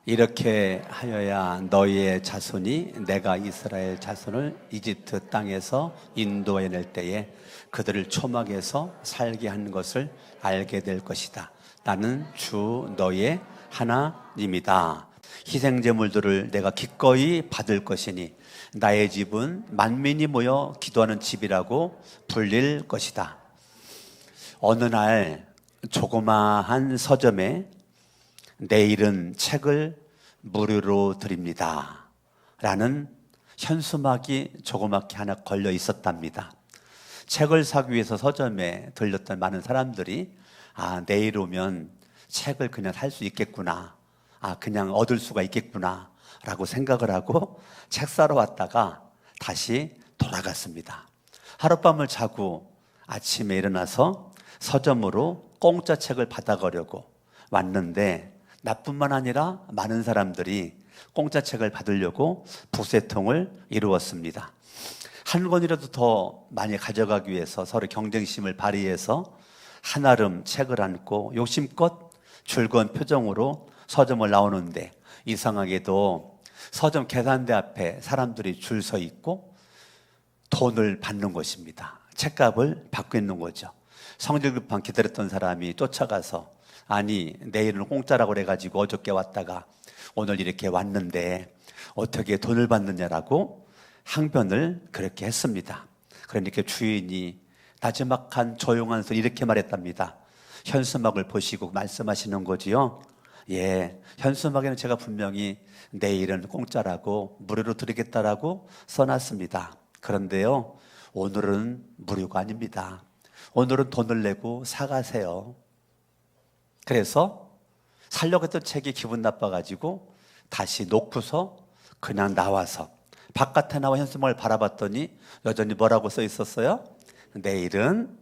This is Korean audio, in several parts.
이렇게 하여야 너희의 자손이 내가 이스라엘 자손을 이집트 땅에서 인도해낼 때에 그들을 초막에서 살게 하는 것을 알게 될 것이다. 나는 주 너희의 하나님이다. 희생제물들을 내가 기꺼이 받을 것이니 나의 집은 만민이 모여 기도하는 집이라고 불릴 것이다. 어느 날 조그마한 서점에 내일은 책을 무료로 드립니다 라는 현수막이 조그맣게 하나 걸려 있었답니다. 책을 사기 위해서 서점에 들렸던 많은 사람들이 내일 오면 책을 그냥 살 수 있겠구나, 그냥 얻을 수가 있겠구나 라고 생각을 하고 책 사러 왔다가 다시 돌아갔습니다. 하룻밤을 자고 아침에 일어나서 서점으로 공짜 책을 받아가려고 왔는데 나뿐만 아니라 많은 사람들이 공짜 책을 받으려고 부세통을 이루었습니다. 한 권이라도 더 많이 가져가기 위해서 서로 경쟁심을 발휘해서 한아름 책을 안고 욕심껏 즐거운 표정으로 서점을 나오는데 이상하게도 서점 계산대 앞에 사람들이 줄 서 있고 돈을 받는 것입니다. 책값을 받고 있는 거죠. 성질 급한 기다렸던 사람이 쫓아가서 내일은 공짜라고 그래가지고 어저께 왔다가 오늘 이렇게 왔는데 어떻게 돈을 받느냐라고 항변을 그렇게 했습니다. 그러니까 주인이 나지막한 조용한 소리 이렇게 말했답니다. 현수막을 보시고 말씀하시는 거지요. 현수막에는 제가 분명히 내일은 공짜라고 무료로 드리겠다라고 써놨습니다. 그런데요, 오늘은 무료가 아닙니다. 오늘은 돈을 내고 사가세요. 그래서 살려고 했던 책이 기분 나빠가지고 다시 놓고서 그냥 나와서 바깥에 나와 현수막을 바라봤더니 여전히 뭐라고 써 있었어요? 내일은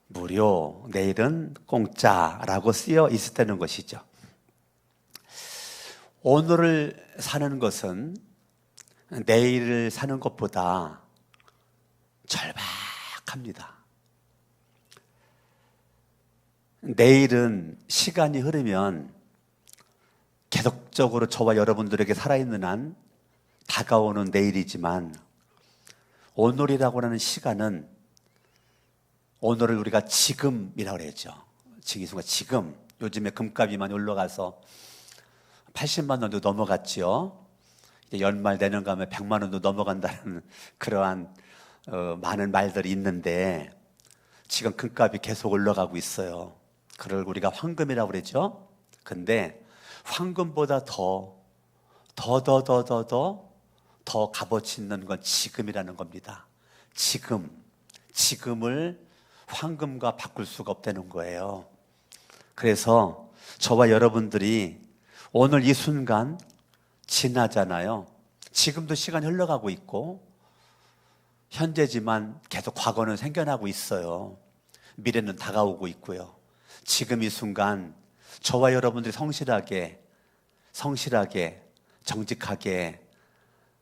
무료, 내일은 공짜라고 쓰여 있었다는 것이죠. 오늘을 사는 것은 내일을 사는 것보다 절박합니다. 내일은 시간이 흐르면 계속적으로 저와 여러분들에게 살아있는 한 다가오는 내일이지만 오늘이라고 하는 시간은 오늘을 우리가 지금이라고 그러죠. 지금 요즘에 금값이 많이 올라가서 80만 원도 넘어갔죠. 이제 연말 내년 가면 100만 원도 넘어간다는 그러한 많은 말들이 있는데 지금 금값이 계속 올라가고 있어요. 그걸 우리가 황금이라고 그러죠. 근데 황금보다 더 값어치 있는 건 지금이라는 겁니다. 지금을 황금과 바꿀 수가 없다는 거예요. 그래서 저와 여러분들이 오늘 이 순간 지나잖아요. 지금도 시간이 흘러가고 있고 현재지만 계속 과거는 생겨나고 있어요. 미래는 다가오고 있고요. 지금 이 순간 저와 여러분들이 성실하게 정직하게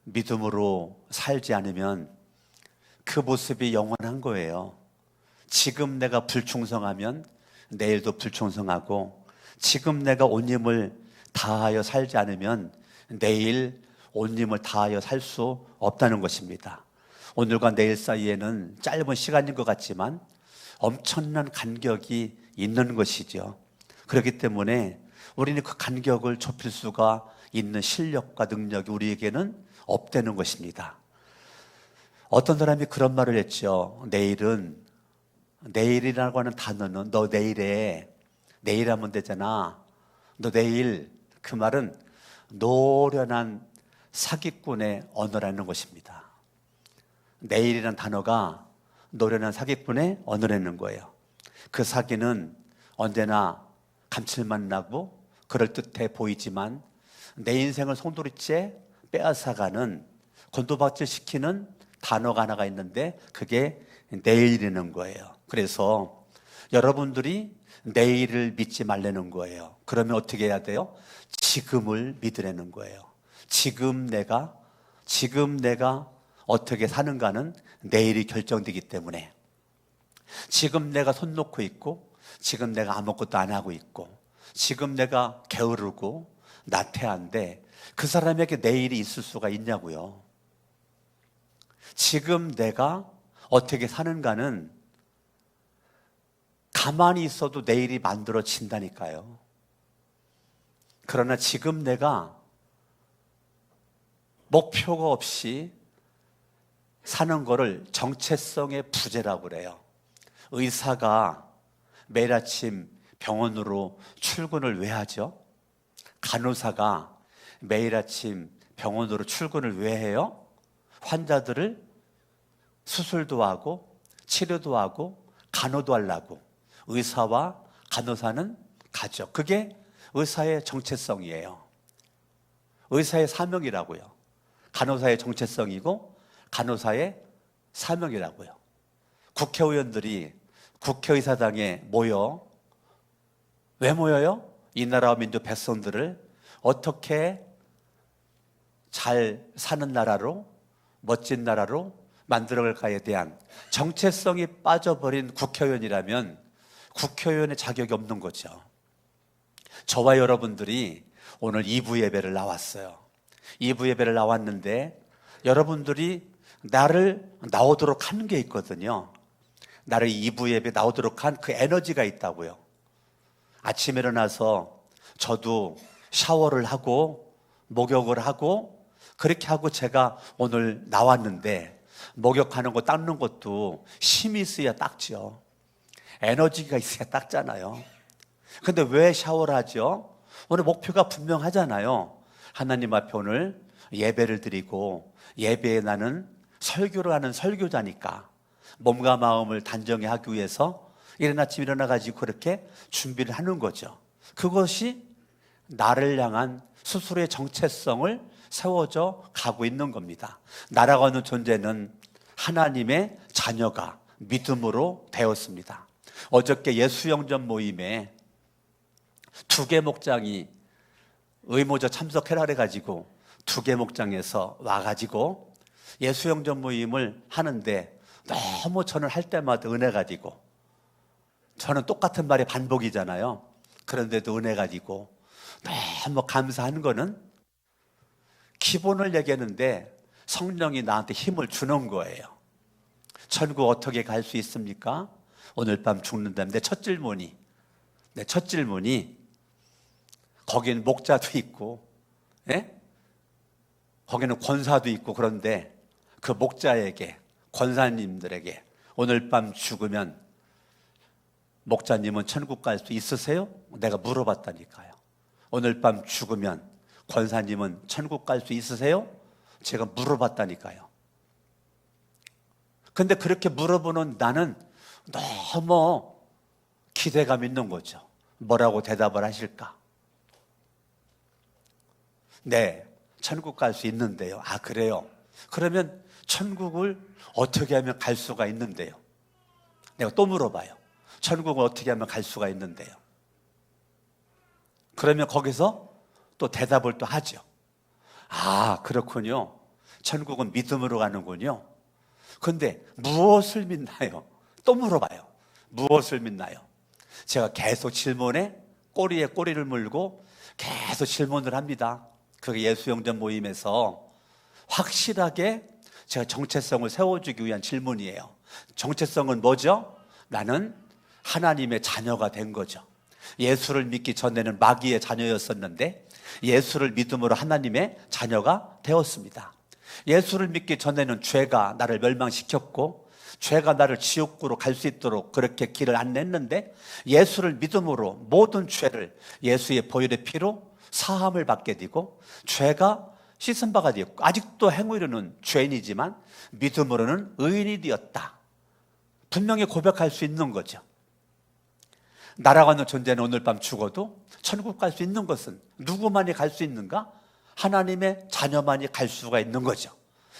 믿음으로 살지 않으면 그 모습이 영원한 거예요. 지금 내가 불충성하면 내일도 불충성하고 지금 내가 온 힘을 다하여 살지 않으면 내일 온 힘을 다하여 살 수 없다는 것입니다. 오늘과 내일 사이에는 짧은 시간인 것 같지만 엄청난 간격이 있는 것이죠. 그렇기 때문에 우리는 그 간격을 좁힐 수가 있는 실력과 능력이 우리에게는 없다는 것입니다. 어떤 사람이 그런 말을 했죠. 내일이라고 하는 단어는 너 내일 하면 되잖아. 너 내일, 그 말은 노련한 사기꾼의 언어라는 것입니다. 내일이라는 단어가 노련한 사기꾼의 언어라는 거예요. 그 사기는 언제나 감칠맛 나고 그럴듯해 보이지만 내 인생을 송두리째 빼앗아가는 곤두박질시키는 단어가 하나가 있는데 그게 내일이라는 거예요. 그래서 여러분들이 내일을 믿지 말라는 거예요. 그러면 어떻게 해야 돼요? 지금을 믿으라는 거예요. 지금 내가 어떻게 사는가는 내일이 결정되기 때문에 지금 내가 손 놓고 있고 지금 내가 아무것도 안 하고 있고 지금 내가 게으르고 나태한데 그 사람에게 내일이 있을 수가 있냐고요. 지금 내가 어떻게 사는가는 가만히 있어도 내일이 만들어진다니까요. 그러나 지금 내가 목표가 없이 사는 거를 정체성의 부재라고 그래요. 의사가 매일 아침 병원으로 출근을 왜 하죠? 간호사가 매일 아침 병원으로 출근을 왜 해요? 환자들을 수술도 하고 치료도 하고 간호도 하려고. 의사와 간호사는 가죠. 그게 의사의 정체성이에요. 의사의 사명이라고요. 간호사의 정체성이고 간호사의 사명이라고요. 국회의원들이 국회의사당에 모여 왜 모여요? 이 나라와 민족 백성들을 어떻게 잘 사는 나라로, 멋진 나라로 만들어갈까에 대한 정체성이 빠져버린 국회의원이라면 국회의원의 자격이 없는 거죠. 저와 여러분들이 오늘 2부 예배를 나왔어요. 2부 예배를 나왔는데 여러분들이 나를 나오도록 하는 게 있거든요. 나를 2부 예배 나오도록 한 그 에너지가 있다고요. 아침에 일어나서 저도 샤워를 하고 목욕을 하고 그렇게 하고 제가 오늘 나왔는데 목욕하는 거 닦는 것도 힘이 있어야 닦죠. 에너지가 있어야 닦잖아요. 근데 왜 샤워를 하죠? 오늘 목표가 분명하잖아요. 하나님 앞에 오늘 예배를 드리고 예배에 나는 설교를 하는 설교자니까 몸과 마음을 단정히 하기 위해서 이른 아침 일어나가지고 그렇게 준비를 하는 거죠. 그것이 나를 향한 스스로의 정체성을 세워져 가고 있는 겁니다. 나라고 하는 존재는 하나님의 자녀가 믿음으로 되었습니다. 어저께 예수영전 모임에 2개 목장이 의모저 참석해라 그래가지고 2개 목장에서 와가지고 예수영전 모임을 하는데 너무 저는 할 때마다 은혜 가지고 저는 똑같은 말의 반복이잖아요. 그런데도 은혜 가지고 너무 감사한 거는 기본을 얘기했는데 성령이 나한테 힘을 주는 거예요. 천국 어떻게 갈 수 있습니까? 오늘 밤 죽는다면 내 첫 질문이 거기는 목자도 있고 거기는 권사도 있고 그런데 그 목자에게 권사님들에게 오늘 밤 죽으면 목자님은 천국 갈 수 있으세요? 내가 물어봤다니까요. 오늘 밤 죽으면 권사님은 천국 갈 수 있으세요? 제가 물어봤다니까요. 근데 그렇게 물어보는 나는 너무 기대감 있는 거죠. 뭐라고 대답을 하실까? 네, 천국 갈 수 있는데요. 아, 그래요? 그러면 천국을 어떻게 하면 갈 수가 있는데요? 내가 또 물어봐요. 천국을 어떻게 하면 갈 수가 있는데요? 그러면 거기서 또 대답을 또 하죠. 아, 그렇군요. 천국은 믿음으로 가는군요. 근데 무엇을 믿나요? 또 물어봐요. 무엇을 믿나요? 제가 계속 질문에 꼬리에 꼬리를 물고 계속 질문을 합니다. 그게 예수영전 모임에서 확실하게 제가 정체성을 세워주기 위한 질문이에요. 정체성은 뭐죠? 나는 하나님의 자녀가 된 거죠. 예수를 믿기 전에는 마귀의 자녀였었는데 예수를 믿음으로 하나님의 자녀가 되었습니다. 예수를 믿기 전에는 죄가 나를 멸망시켰고 죄가 나를 지옥으로 갈 수 있도록 그렇게 길을 안냈는데 예수를 믿음으로 모든 죄를 예수의 보혈의 피로 사함을 받게 되고 죄가 씻은 바가 되었고 아직도 행위로는 죄인이지만 믿음으로는 의인이 되었다. 분명히 고백할 수 있는 거죠. 나라고 하는 존재는 오늘 밤 죽어도 천국 갈 수 있는 것은 누구만이 갈 수 있는가? 하나님의 자녀만이 갈 수가 있는 거죠.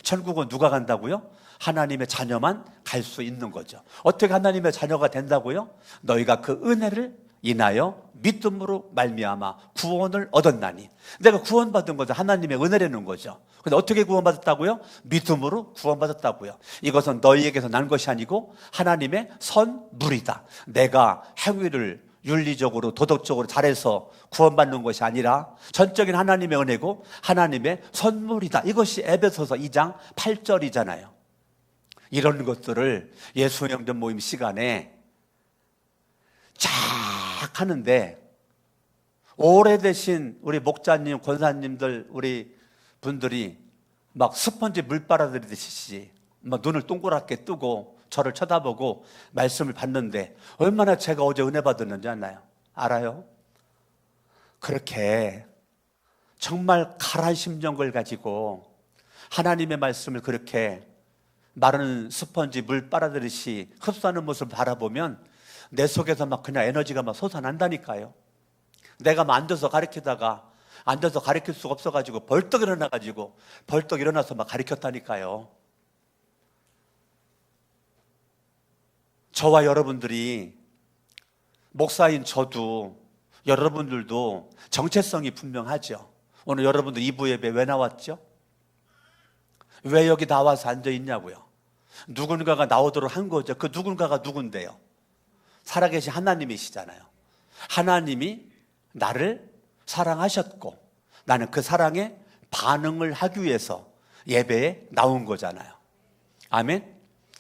천국은 누가 간다고요? 하나님의 자녀만 갈 수 있는 거죠. 어떻게 하나님의 자녀가 된다고요? 너희가 그 은혜를 인하여 믿음으로 말미암아 구원을 얻었나니. 내가 구원받은 거죠. 하나님의 은혜라는 거죠. 근데 어떻게 구원받았다고요? 믿음으로 구원받았다고요. 이것은 너희에게서 난 것이 아니고 하나님의 선물이다. 내가 행위를 윤리적으로 도덕적으로 잘해서 구원받는 것이 아니라 전적인 하나님의 은혜고 하나님의 선물이다. 이것이 에베소서 2장 8절이잖아요. 이런 것들을 예수영전 모임 시간에 쫙 하는데 오래되신 우리 목자님, 권사님들, 우리 분들이 막 스펀지 물 빨아들이듯이 막 눈을 동그랗게 뜨고 저를 쳐다보고 말씀을 받는데 얼마나 제가 어제 은혜 받았는지 알아요? 그렇게 정말 가라앉은 심정을 가지고 하나님의 말씀을 그렇게 마른 스펀지 물 빨아들이듯이 흡수하는 모습을 바라보면 내 속에서 막 그냥 에너지가 막 솟아난다니까요. 내가 막 앉아서 가르치다가 앉아서 가르칠 수가 없어가지고 벌떡 일어나서 막 가르쳤다니까요. 저와 여러분들이, 목사인 저도 여러분들도 정체성이 분명하죠. 오늘 여러분들 2부 예배 왜 나왔죠? 왜 여기 나와서 앉아 있냐고요. 누군가가 나오도록 한 거죠. 그 누군가가 누군데요? 살아계신 하나님이시잖아요. 하나님이 나를 사랑하셨고 나는 그 사랑에 반응을 하기 위해서 예배에 나온 거잖아요. 아멘.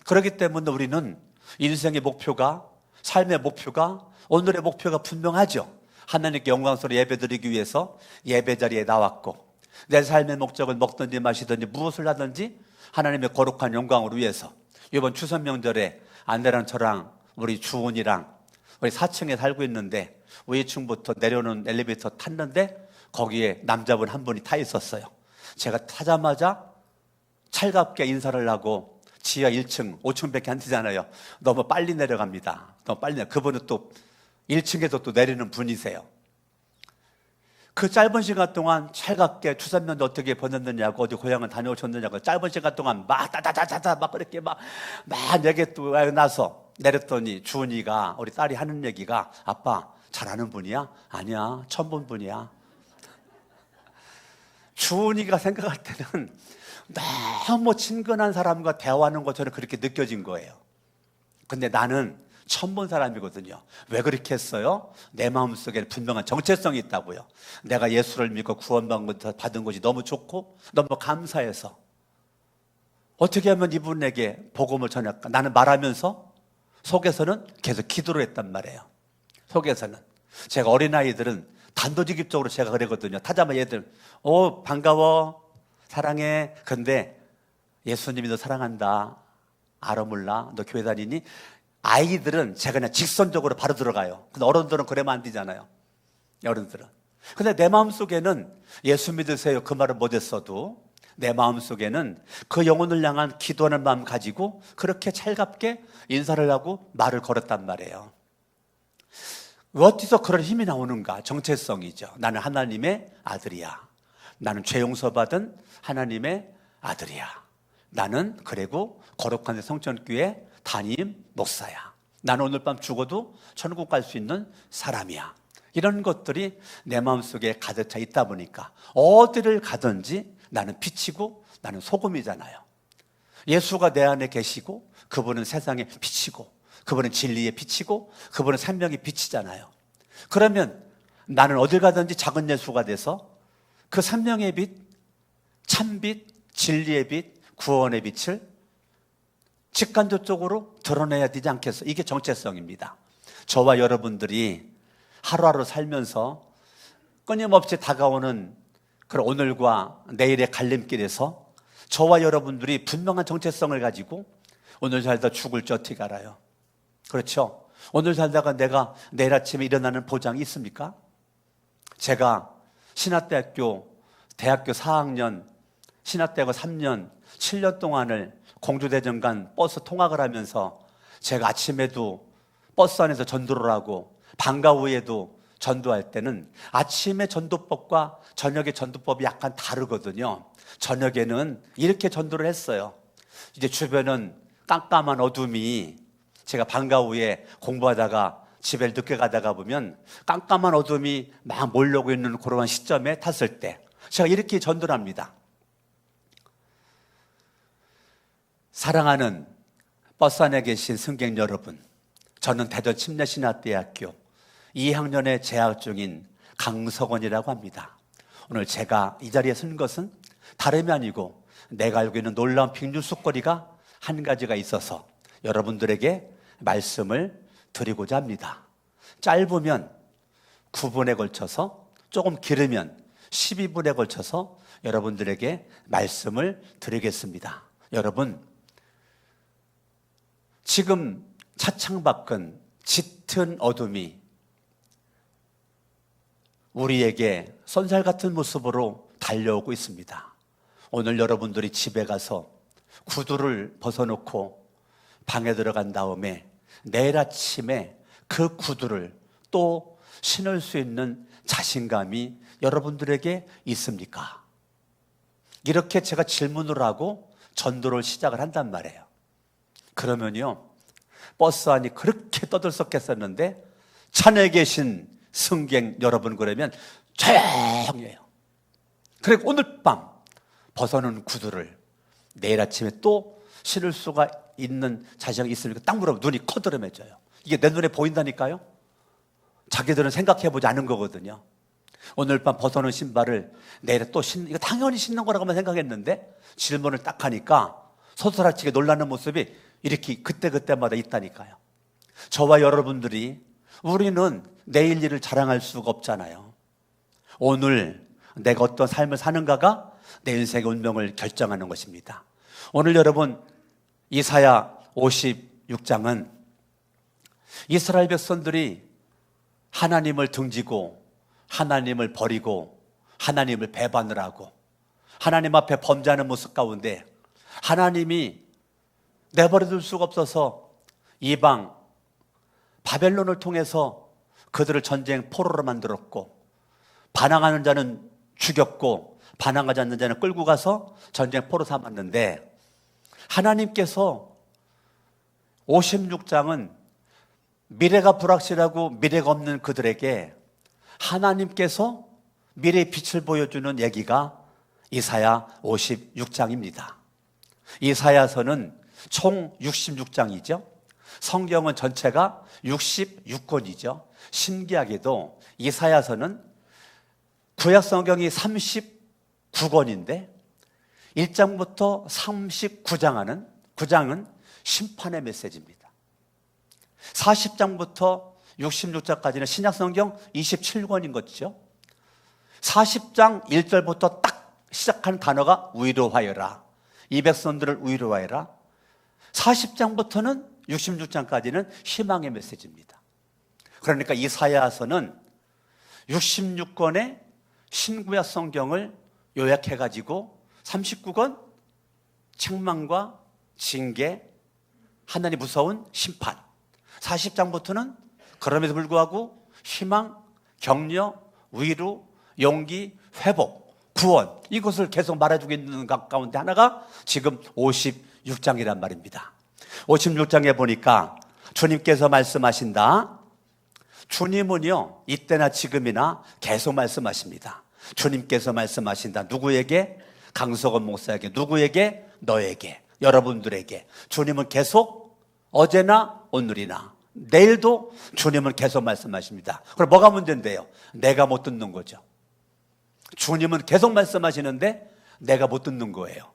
그렇기 때문에 우리는 인생의 목표가, 삶의 목표가, 오늘의 목표가 분명하죠. 하나님께 영광스러운 예배드리기 위해서 예배 자리에 나왔고 내 삶의 목적은 먹든지 마시든지 무엇을 하든지 하나님의 거룩한 영광을 위해서. 이번 추석 명절에 아내랑 저랑 우리 주은이랑 우리 4층에 살고 있는데 2층부터 내려오는 엘리베이터 탔는데 거기에 남자분 한 분이 타 있었어요. 제가 타자마자 찰갑게 인사를 하고 지하 1층, 5층밖에 안 되잖아요. 너무 빨리 내려갑니다. 너무 빨리 그분은 또 1층에서 또 내리는 분이세요. 그 짧은 시간 동안 찰갑게 추산면도 어떻게 보냈느냐고 어디 고향을 다녀오셨느냐고 짧은 시간 동안 막 따다다다다 막 그렇게 막 얘기 또 나서 내렸더니 주은이가 우리 딸이 하는 얘기가 아빠 잘 아는 분이야? 아니야 처음 본 분이야. 주은이가 생각할 때는 너무 친근한 사람과 대화하는 것처럼 그렇게 느껴진 거예요. 근데 나는 처음 본 사람이거든요. 왜 그렇게 했어요? 내 마음속에 분명한 정체성이 있다고요. 내가 예수를 믿고 구원받은 것이 너무 좋고 너무 감사해서 어떻게 하면 이분에게 복음을 전할까? 나는 말하면서 속에서는 계속 기도를 했단 말이에요. 속에서는. 제가 어린아이들은 단도직입적으로 제가 그러거든요. 타자마자 얘들 반가워 사랑해. 근데 예수님이 너 사랑한다. 알아 몰라? 너 교회 다니니? 아이들은 제가 그냥 직선적으로 바로 들어가요. 근데 어른들은 그러면 안 되잖아요. 어른들은. 근데 내 마음속에는 예수 믿으세요 그 말을 못했어도 내 마음속에는 그 영혼을 향한 기도하는 마음 가지고 그렇게 찰갑게 인사를 하고 말을 걸었단 말이에요. 어디서 그런 힘이 나오는가? 정체성이죠. 나는 하나님의 아들이야. 나는 죄 용서받은 하나님의 아들이야. 나는 그리고 거룩한 성전교회 담임 목사야. 나는 오늘 밤 죽어도 천국 갈 수 있는 사람이야. 이런 것들이 내 마음속에 가득 차 있다 보니까 어디를 가든지 나는 빛이고 나는 소금이잖아요. 예수가 내 안에 계시고 그분은 세상의 빛이고 그분은 진리의 빛이고 그분은 생명의 빛이잖아요. 그러면 나는 어딜 가든지 작은 예수가 돼서 그 생명의 빛, 참빛, 진리의 빛, 구원의 빛을 직간접적으로 드러내야 되지 않겠어? 이게 정체성입니다. 저와 여러분들이 하루하루 살면서 끊임없이 다가오는 그런 오늘과 내일의 갈림길에서 저와 여러분들이 분명한 정체성을 가지고 오늘 살다 죽을지 어떻게 알아요? 그렇죠? 오늘 살다가 내가 내일 아침에 일어나는 보장이 있습니까? 제가 신학대학교 대학교 4학년 신학대학교 3년 7년 동안을 공주대전간 버스 통학을 하면서 제가 아침에도 버스 안에서 전도를 하고 방과 후에도 전도할 때는 아침의 전도법과 저녁의 전도법이 약간 다르거든요. 저녁에는 이렇게 전도를 했어요. 이제 주변은 깜깜한 어둠이 제가 방과 후에 공부하다가 집에 늦게 가다가 보면 깜깜한 어둠이 막 몰려오고 있는 그런 시점에 탔을 때 제가 이렇게 전도를 합니다. 사랑하는 버스 안에 계신 승객 여러분, 저는 대전 침례신학대학교 2학년에 재학 중인 강석원이라고 합니다. 오늘 제가 이 자리에 선 것은 다름이 아니고 내가 알고 있는 놀라운 빙줄쑥거리가 한 가지가 있어서 여러분들에게 말씀을 드리고자 합니다. 짧으면 9분에 걸쳐서, 조금 길으면 12분에 걸쳐서 여러분들에게 말씀을 드리겠습니다. 여러분, 지금 차창 밖은 짙은 어둠이 우리에게 쏜살 같은 모습으로 달려오고 있습니다. 오늘 여러분들이 집에 가서 구두를 벗어놓고 방에 들어간 다음에 내일 아침에 그 구두를 또 신을 수 있는 자신감이 여러분들에게 있습니까? 이렇게 제가 질문을 하고 전도를 시작을 한단 말이에요. 그러면요, 버스 안이 그렇게 떠들썩했었는데 산에 계신 승객 여러분 그러면 조용해요. 그리고 오늘 밤 벗어놓은 구두를 내일 아침에 또 신을 수가 있는 자신이 있습니까? 딱 물어보면 눈이 커드름해져요. 이게 내 눈에 보인다니까요. 자기들은 생각해보지 않은 거거든요. 오늘 밤 벗어놓은 신발을 내일에 또 이거 당연히 신는 거라고만 생각했는데 질문을 딱 하니까 소스라치게 놀라는 모습이 이렇게 그때그때마다 있다니까요. 저와 여러분들이, 우리는 내일 일을 자랑할 수가 없잖아요. 오늘 내가 어떤 삶을 사는가가 내 인생의 운명을 결정하는 것입니다. 오늘 여러분, 이사야 56장은 이스라엘 백성들이 하나님을 등지고 하나님을 버리고 하나님을 배반을 하고 하나님 앞에 범죄하는 모습 가운데 하나님이 내버려둘 수가 없어서 이방 바벨론을 통해서 그들을 전쟁 포로로 만들었고, 반항하는 자는 죽였고 반항하지 않는 자는 끌고 가서 전쟁 포로 삼았는데, 하나님께서 56장은 미래가 불확실하고 미래가 없는 그들에게 하나님께서 미래의 빛을 보여주는 얘기가 이사야 56장입니다. 이사야서는 총 66장이죠. 성경은 전체가 66권이죠. 신기하게도 이사야서는 구약 성경이 39권인데 1장부터 39장은 심판의 메시지입니다. 40장부터 66장까지는 신약 성경 27권인 것이죠. 40장 1절부터 딱 시작하는 단어가 위로하여라, 이 백성들을 위로하여라. 40장부터는 66장까지는 희망의 메시지입니다. 그러니까 이사야서는 66권의 신구약 성경을 요약해가지고 39권 책망과 징계, 하나님 무서운 심판, 40장부터는 그럼에도 불구하고 희망, 격려, 위로, 용기, 회복, 구원, 이것을 계속 말해주고 있는 가운데 하나가 지금 56장이란 말입니다. 56장에 보니까 주님께서 말씀하신다. 주님은요, 이때나 지금이나 계속 말씀하십니다. 주님께서 말씀하신다. 누구에게? 강석원 목사에게. 누구에게? 너에게, 여러분들에게. 주님은 계속 어제나 오늘이나 내일도 주님은 계속 말씀하십니다. 그럼 뭐가 문제인데요? 내가 못 듣는 거죠. 주님은 계속 말씀하시는데 내가 못 듣는 거예요.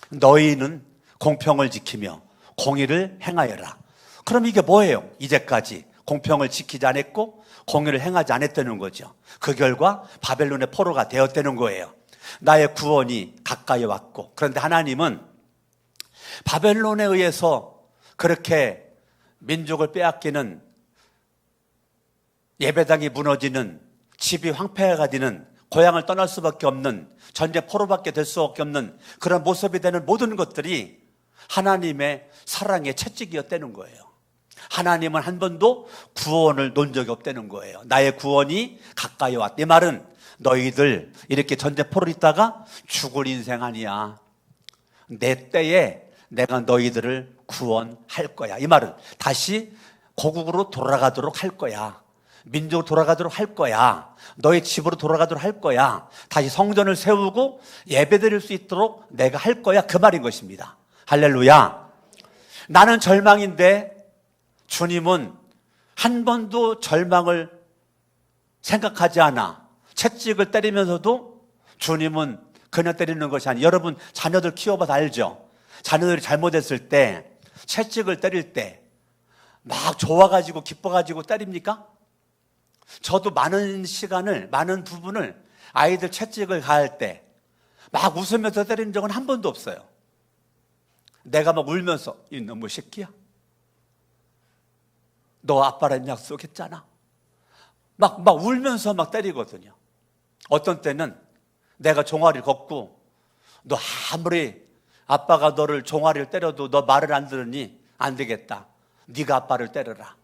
너희는 공평을 지키며 공의를 행하여라. 그럼 이게 뭐예요? 이제까지 공평을 지키지 않았고 공의를 행하지 않았다는 거죠. 그 결과 바벨론의 포로가 되었다는 거예요. 나의 구원이 가까이 왔고, 그런데 하나님은 바벨론에 의해서 그렇게 민족을 빼앗기는, 예배당이 무너지는, 집이 황폐해가 되는, 고향을 떠날 수밖에 없는, 전쟁 포로밖에 될 수밖에 없는 그런 모습이 되는 모든 것들이 하나님의 사랑의 채찍이었다는 거예요. 하나님은 한 번도 구원을 놓은 적이 없다는 거예요. 나의 구원이 가까이 왔다. 이 말은 너희들 이렇게 전쟁 포로로 있다가 죽을 인생 아니야. 내 때에 내가 너희들을 구원할 거야. 이 말은 다시 고국으로 돌아가도록 할 거야. 민족으로 돌아가도록 할 거야. 너희 집으로 돌아가도록 할 거야. 다시 성전을 세우고 예배드릴 수 있도록 내가 할 거야. 그 말인 것입니다. 할렐루야. 나는 절망인데 주님은 한 번도 절망을 생각하지 않아. 채찍을 때리면서도 주님은 그냥 때리는 것이 아니에요. 여러분 자녀들 키워봐서 알죠? 자녀들이 잘못했을 때 채찍을 때릴 때 막 좋아가지고 기뻐가지고 때립니까? 저도 많은 시간을, 많은 부분을 아이들 채찍을 가할 때 막 웃으면서 때리는 적은 한 번도 없어요. 내가 막 울면서 이놈의 새끼야, 너 아빠랑 약속했잖아, 막 울면서 막 때리거든요. 어떤 때는 내가 종아리를 걷고 너 아무리 아빠가 너를 종아리를 때려도 너 말을 안 들으니 안 되겠다, 네가 아빠를 때려라.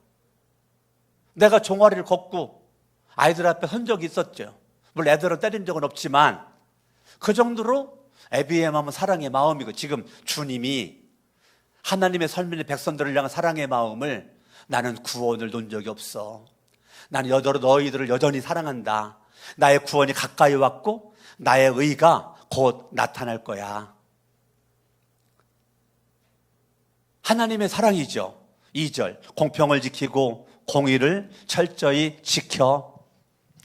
내가 종아리를 걷고 아이들 앞에 선 적이 있었죠. 물론 애들은 때린 적은 없지만 그 정도로 애비의 마음은 사랑의 마음이고, 지금 주님이 하나님의 선민의 백성들을 향한 사랑의 마음을 나는 구원을 놓은 적이 없어, 나는 너희들을 여전히 사랑한다, 나의 구원이 가까이 왔고 나의 의가 곧 나타날 거야. 하나님의 사랑이죠. 2절, 공평을 지키고 공의를 철저히 지켜.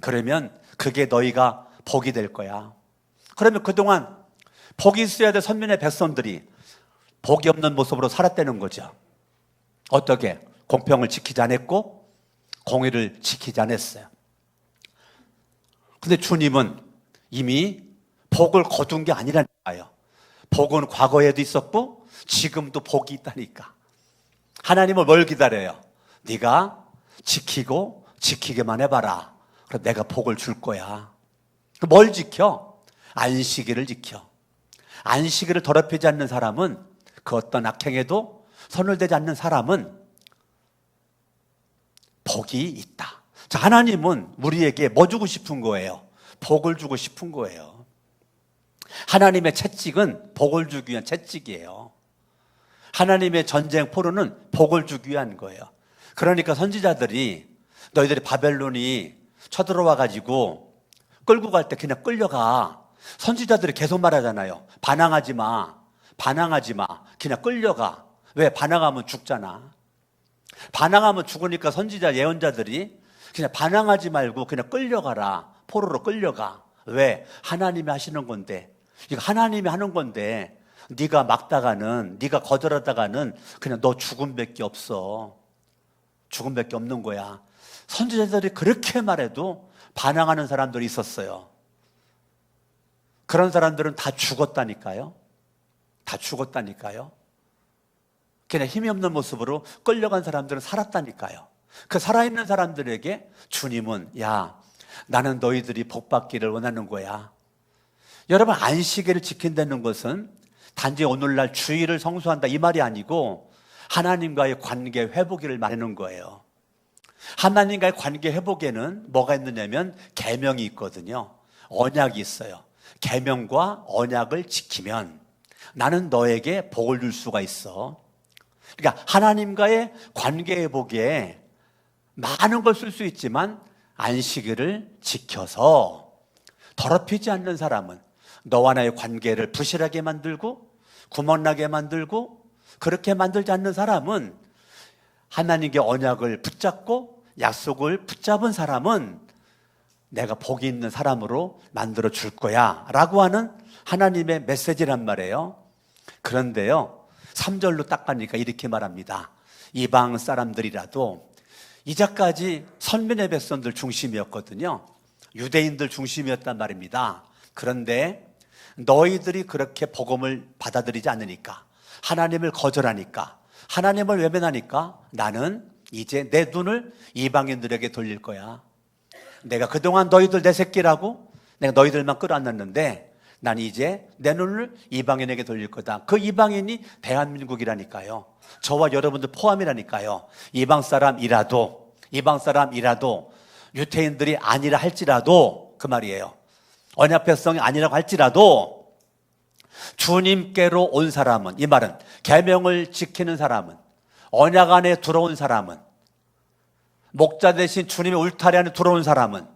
그러면 그게 너희가 복이 될 거야. 그러면 그동안 복이 있어야 될 선민의 백성들이 복이 없는 모습으로 살았다는 거죠. 어떻게? 공평을 지키지 않았고 공의를 지키지 않았어요. 근데 주님은 이미 복을 거둔 게 아니라니까요. 복은 과거에도 있었고 지금도 복이 있다니까. 하나님은 뭘 기다려요? 네가 지키고 지키게만 해봐라. 그럼 내가 복을 줄 거야. 뭘 지켜? 안식일을 지켜. 안식일을 더럽히지 않는 사람은, 그 어떤 악행에도 손을 대지 않는 사람은 복이 있다. 자, 하나님은 우리에게 뭐 주고 싶은 거예요? 복을 주고 싶은 거예요. 하나님의 채찍은 복을 주기 위한 채찍이에요. 하나님의 전쟁 포로는 복을 주기 위한 거예요. 그러니까 선지자들이 너희들이 바벨론이 쳐들어와 가지고 끌고 갈 때 그냥 끌려가. 선지자들이 계속 말하잖아요. 반항하지 마, 반항하지 마, 그냥 끌려가. 왜? 반항하면 죽잖아. 반항하면 죽으니까 선지자 예언자들이 그냥 반항하지 말고 그냥 끌려가라, 포로로 끌려가. 왜? 하나님이 하시는 건데, 이거 하나님이 하는 건데 네가 막다가는, 네가 거절하다가는 그냥 너 죽음밖에 없어. 죽음밖에 없는 거야. 선지자들이 그렇게 말해도 반항하는 사람들이 있었어요. 그런 사람들은 다 죽었다니까요. 다 죽었다니까요. 그냥 힘이 없는 모습으로 끌려간 사람들은 살았다니까요. 그 살아있는 사람들에게 주님은, 야, 나는 너희들이 복받기를 원하는 거야. 여러분, 안식일을 지킨다는 것은 단지 오늘날 주일을 성수한다 이 말이 아니고 하나님과의 관계 회복을 말하는 거예요. 하나님과의 관계 회복에는 뭐가 있느냐면 계명이 있거든요. 언약이 있어요. 계명과 언약을 지키면 나는 너에게 복을 줄 수가 있어. 그러니까 하나님과의 관계 회복에 많은 걸 쓸 수 있지만 안식일을 지켜서 더럽히지 않는 사람은, 너와 나의 관계를 부실하게 만들고 구멍나게 만들고 그렇게 만들지 않는 사람은, 하나님의 언약을 붙잡고 약속을 붙잡은 사람은 내가 복이 있는 사람으로 만들어 줄 거야 라고 하는 하나님의 메시지란 말이에요. 그런데요, 3절로 딱 가니까 이렇게 말합니다. 이방 사람들이라도, 이제까지 선민의 백성들 중심이었거든요. 유대인들 중심이었단 말입니다. 그런데 너희들이 그렇게 복음을 받아들이지 않으니까, 하나님을 거절하니까, 하나님을 외면하니까 나는 이제 내 눈을 이방인들에게 돌릴 거야. 내가 그동안 너희들 내 새끼라고 내가 너희들만 끌어안았는데 난 이제 내 눈을 이방인에게 돌릴 거다. 그 이방인이 대한민국이라니까요. 저와 여러분들 포함이라니까요. 이방 사람이라도 유태인들이 아니라 할지라도, 그 말이에요. 언약 백성이 아니라고 할지라도 주님께로 온 사람은, 이 말은 계명을 지키는 사람은, 언약 안에 들어온 사람은, 목자 대신 주님의 울타리 안에 들어온 사람은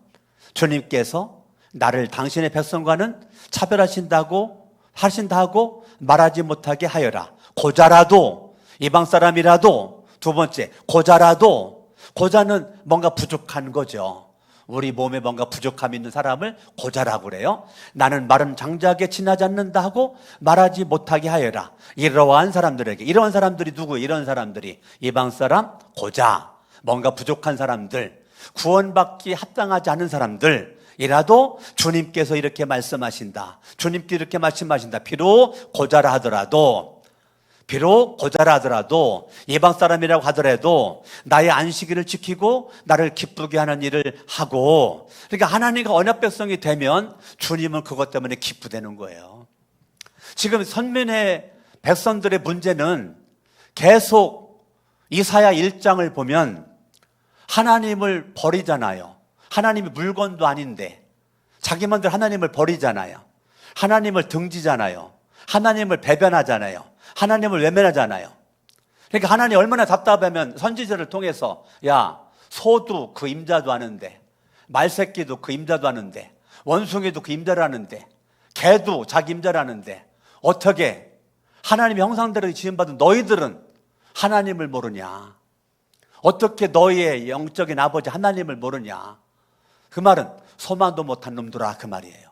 주님께서 나를 당신의 백성과는 차별하신다고 하신다고 말하지 못하게 하여라. 고자라도, 이방 사람이라도, 두 번째 고자라도, 고자는 뭔가 부족한 거죠. 우리 몸에 뭔가 부족함이 있는 사람을 고자라고 그래요. 나는 마른 장작에 지나지 않는다 하고 말하지 못하게 하여라. 이러한 사람들에게, 이런 사람들이 누구예요? 이런 사람들이 이방 사람, 고자, 뭔가 부족한 사람들, 구원받기 합당하지 않은 사람들이라도 주님께서 이렇게 말씀하신다. 주님께 이렇게 말씀하신다. 비록 고자라 하더라도, 이방 사람이라고 하더라도 나의 안식일을 지키고 나를 기쁘게 하는 일을 하고, 그러니까 하나님과 언약 백성이 되면 주님은 그것 때문에 기쁘다는 거예요. 지금 선민의 백성들의 문제는 계속 이사야 1장을 보면 하나님을 버리잖아요. 하나님이 물건도 아닌데 자기만들 하나님을 버리잖아요. 하나님을 등지잖아요. 하나님을 배변하잖아요. 하나님을 외면하잖아요. 그러니까 하나님 얼마나 답답하면 선지자를 통해서 야, 소도 그 임자도 아는데, 말새끼도 그 임자도 아는데, 원숭이도 그 임자를 아는데, 개도 자기 임자를 아는데 어떻게 하나님의 형상대로 지음받은 너희들은 하나님을 모르냐? 어떻게 너희의 영적인 아버지 하나님을 모르냐? 그 말은 소만도 못한 놈들아, 그 말이에요.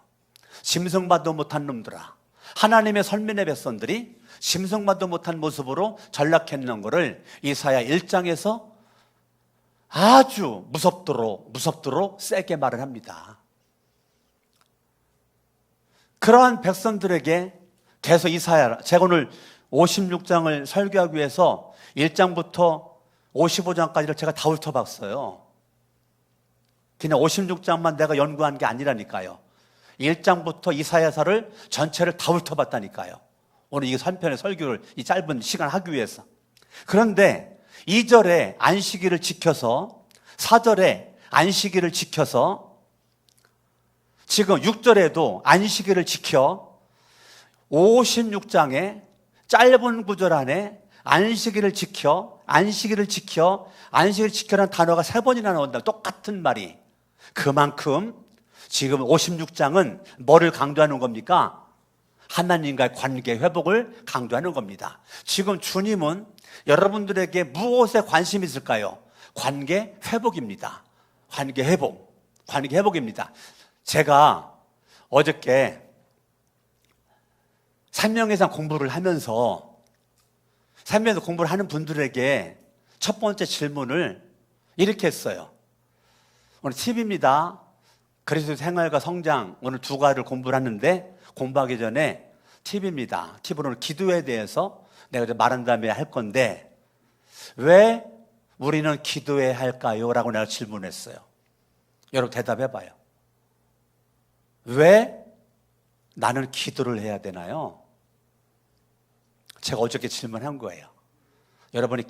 짐승만도 못한 놈들아. 하나님의 선민의 백성들이 심성만도 못한 모습으로 전락했는 것을 이사야 1장에서 아주 무섭도록 세게 말을 합니다. 그러한 백성들에게 계속 제가 오늘 56장을 설교하기 위해서 1장부터 55장까지를 제가 다 훑어봤어요. 그냥 56장만 내가 연구한 게 아니라니까요. 1장부터 이사야서를 전체를 다 훑어봤다니까요. 오늘 이 3편의 설교를 이 짧은 시간 하기 위해서. 그런데 2절에 안식일을 지켜서, 4절에 안식일을 지켜서, 지금 6절에도 안식일을 지켜 56장의 짧은 구절 안에 안식일을 지켜라는 단어가 3번이나 나온다. 똑같은 말이. 그만큼 지금 56장은 뭐를 강조하는 겁니까? 하나님과의 관계 회복을 강조하는 겁니다. 지금 주님은 여러분들에게 무엇에 관심이 있을까요? 관계 회복입니다. 관계 회복입니다. 제가 어저께 산명예산 공부를 하면서 공부를 하는 분들에게 첫 번째 질문을 이렇게 했어요. 오늘 팁입니다. 그리스도 생활과 성장, 오늘 2과를 공부를 하는데 공부하기 전에 팁입니다. 팁은 오늘 기도에 대해서 내가 이제 말한 다음에 할 건데, 왜 우리는 기도해야 할까요? 라고 내가 질문했어요. 여러분 대답해 봐요. 왜 나는 기도를 해야 되나요? 제가 어저께 질문한 거예요. 여러분이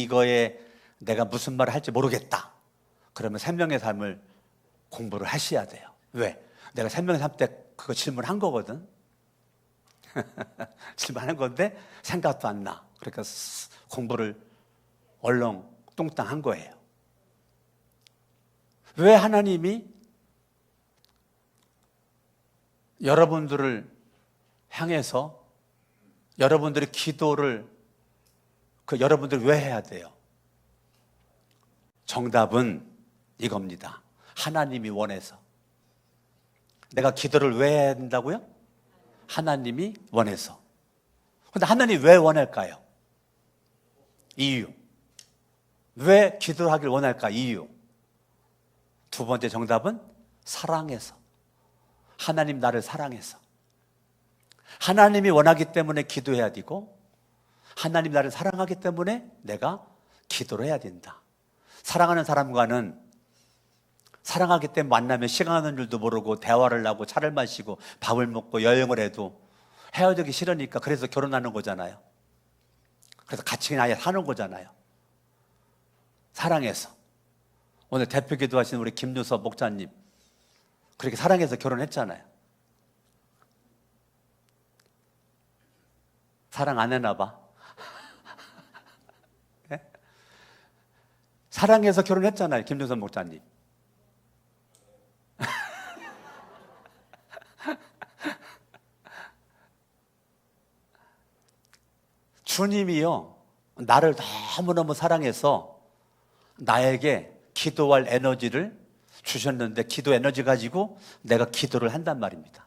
이거에 내가 무슨 말을 할지 모르겠다. 그러면 생명의 삶을 공부를 하셔야 돼요. 왜? 내가 생명의 삶 때 그거 질문한 거거든. 질문한 건데 생각도 안 나. 그러니까 공부를 얼렁뚱땅 한 거예요. 왜 하나님이 여러분들을 향해서 여러분들의 기도를 여러분들 왜 해야 돼요? 정답은 이겁니다. 하나님이 원해서. 내가 기도를 왜 해야 된다고요? 하나님이 원해서. 그런데 하나님이 왜 원할까요? 이유. 왜 기도를 하길 원할까? 이유. 두 번째 정답은 사랑해서. 하나님 나를 사랑해서. 하나님이 원하기 때문에 기도해야 되고, 하나님 나를 사랑하기 때문에 내가 기도를 해야 된다. 사랑하는 사람과는 사랑하기 때문에 만나면 시간 가는 줄도 모르고 대화를 하고 차를 마시고 밥을 먹고 여행을 해도 헤어지기 싫으니까 그래서 결혼하는 거잖아요. 그래서 같이 아예 사는 거잖아요. 사랑해서. 오늘 대표 기도하신 우리 김유섭 목사님 그렇게 사랑해서 결혼했잖아요. 사랑 안 했나 봐. 네? 사랑해서 결혼했잖아요, 김유섭 목사님. 주님이요, 나를 너무너무 사랑해서 나에게 기도할 에너지를 주셨는데 기도 에너지 가지고 내가 기도를 한단 말입니다.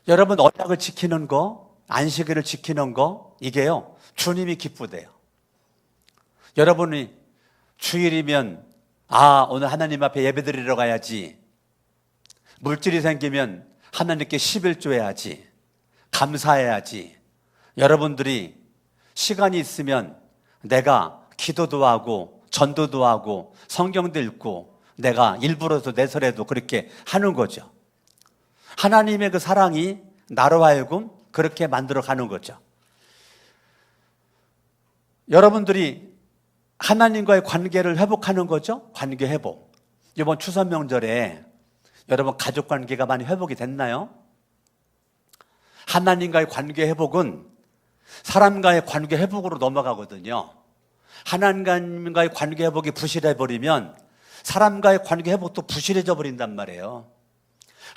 여러분, 언약을 지키는 거, 안식일을 지키는 거, 이게요, 주님이 기쁘대요. 여러분이 주일이면 오늘 하나님 앞에 예배드리러 가야지, 물질이 생기면 하나님께 11조 해야지, 감사해야지, 여러분들이 시간이 있으면 내가 기도도 하고 전도도 하고 성경도 읽고 내가 일부러도 내설에도 그렇게 하는 거죠. 하나님의 그 사랑이 나로 하여금 그렇게 만들어 가는 거죠. 여러분들이 하나님과의 관계를 회복하는 거죠. 관계 회복. 이번 추석 명절에 여러분 가족 관계가 많이 회복이 됐나요? 하나님과의 관계 회복은 사람과의 관계 회복으로 넘어가거든요. 하나님과의 관계 회복이 부실해버리면 사람과의 관계 회복도 부실해져 버린단 말이에요.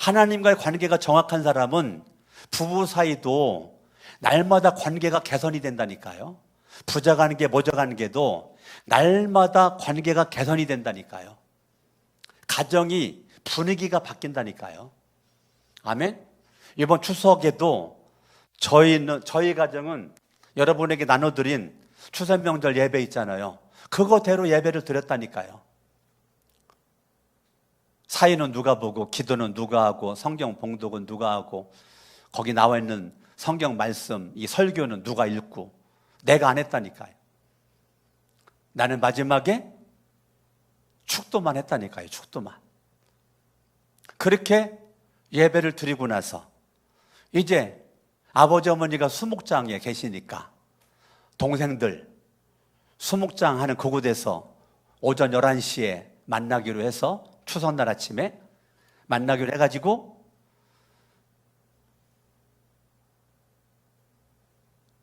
하나님과의 관계가 정확한 사람은 부부 사이도 날마다 관계가 개선이 된다니까요. 부자 관계, 모자 관계도 날마다 관계가 개선이 된다니까요. 가정이 분위기가 바뀐다니까요. 아멘? 이번 추석에도 저희 가정은 여러분에게 나눠드린 추석 명절 예배 있잖아요. 그거대로 예배를 드렸다니까요. 사인은 누가 보고 기도는 누가 하고 성경 봉독은 누가 하고 거기 나와 있는 성경 말씀, 이 설교는 누가 읽고 내가 안 했다니까요. 나는 마지막에 축도만 했다니까요. 축도만. 그렇게 예배를 드리고 나서 이제 아버지 어머니가 수목장에 계시니까 동생들 수목장 하는 그곳에서 오전 11시에 만나기로 해서 추석날 아침에 만나기로 해가지고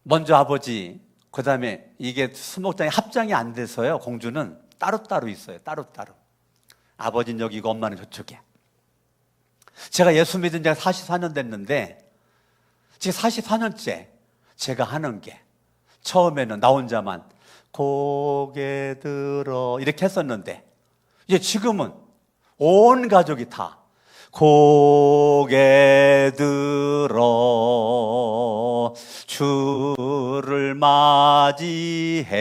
먼저 아버지, 그 다음에 이게 수목장이 합장이 안 돼서요. 공주는 따로따로 있어요. 따로따로. 아버지는 여기고 엄마는 저쪽에. 제가 예수 믿은 지가 44년 됐는데 지금 44년째 제가 하는 게 처음에는 나 혼자만 고개 들어 이렇게 했었는데 이제 지금은 온 가족이 다 고개 들어 주를 맞이해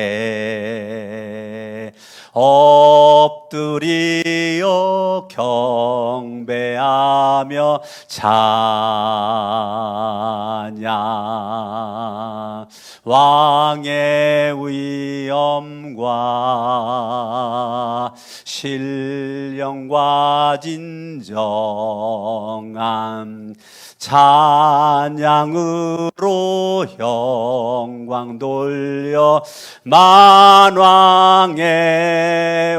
엎드리어 경배하며 찬양 왕의 위엄과 신령과 진정함 찬양으로 영광 돌려 만왕의